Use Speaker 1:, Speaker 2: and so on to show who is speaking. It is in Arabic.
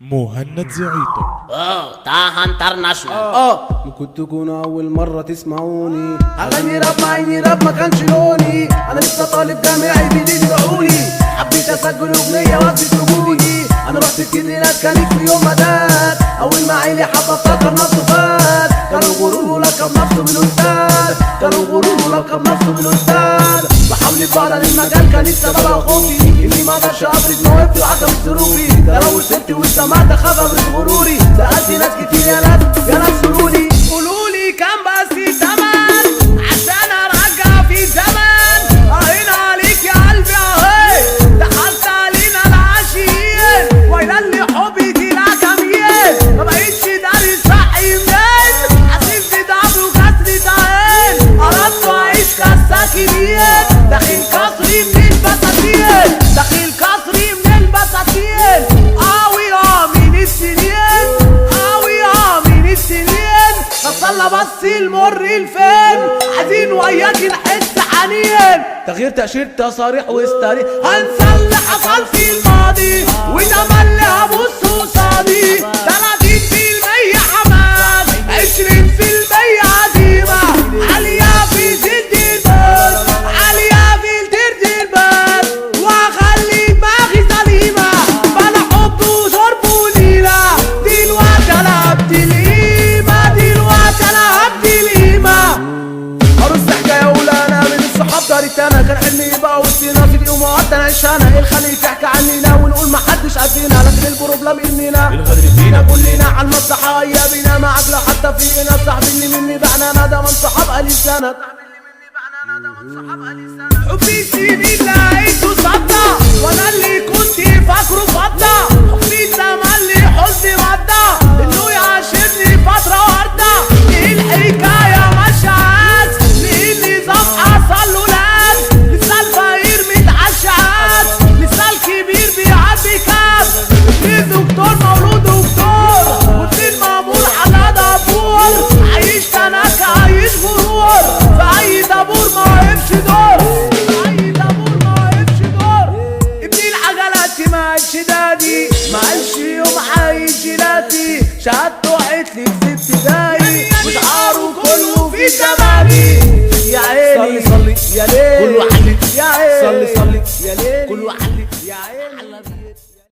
Speaker 1: مهند زعيطو
Speaker 2: طه انترناشونال.
Speaker 3: ممكن تكون اول مره تسمعوني اغني راب مع اني راب ما كانش لوني. انا لسه طالب جامعي بيدعوني، حبيت اسجل اغنيه واثبت وجودي. انا رحت اسكندريه كانت في يوم ما دات، اول ما عيلي حب افتكر نفسه فات. كانوا غرور ولقب نفسه بالاستاذ، كانوا غرور ولقب نفسه بالاستاذ. بحاول بره للمجال كانت سببها خوفي اني ما اقدرش ابرز مواقفي وعدم ظروفي. ده لو وصلت وسمعت اخاف ابرز غروري. سالت ناس كتير يا ناس قولولي كام بس تمن عشان ارجع في زمن. اهين عليك يا قلبي اهي دخلت علينا العشيين، ويلا اللي حبي طلع جميل. ما بقتش داري صح منين، حاسس بضعف وكسرة عين. قربت اعيش كالساكنين، داخل قصري من البساتين، داخل قصري من البساتين. من السنين من السنين بصلى بص المر الفين، عايزين وياك نحس حنين. تغيير تأشيرة صريح واستريح، هنسى اللي حصل في الماضي وده اللي هبص قصادي. 30% حماس 20% عزيمة، عالية في زد الباس، عالية في الدرد الباس. وهخلي دماغي سليمة بلا حب وشرب وليلة. دلوقتي انا هبدي القيمة، دلوقتي انا هبدي القيمة. ارص حكاية اقول انا من الصحاب دارت انا، كان حلمي يبقى وسطينا في اليوم وقت نعيش انا. ايه الخليج تحكي عنينا ونقول محدش قدينا، لكن البروبلم اننا الغدر فينا كلنا على المصلحة ايامنا. ما عجلة حتى فينا صاحبي اللي مني بعنا ندى من صحاب قليل سنة. حبي السنين اللي عيشه صدى، وانا اللي كنت فاكره فضة. حبي الزمان اللي حزني ردة، انه يعاشرني فترة وردة. ايه الحكاية ماشية عاد، ليه النظام حصل له لاز. لسه الفقير متعشى عاد، لسه الكبير بيعدي كاس. اتنين دكتور مولود دكتور، واتنين مامور على دبور. عايش تناكة عايش غرور، في اي دبور ما وقفش دور، في اي دبور ما وقفش دور. ابن العجلات ما قالش دادي، ما قالش يوم عايش جيلاتي. شهادته وقعت لي في ابتدائي، وشعاره كله في زماني. يا عيني صلي صلي يا ليل، كله عليك يا عيني صلي صلي يا ليل، كله عليك.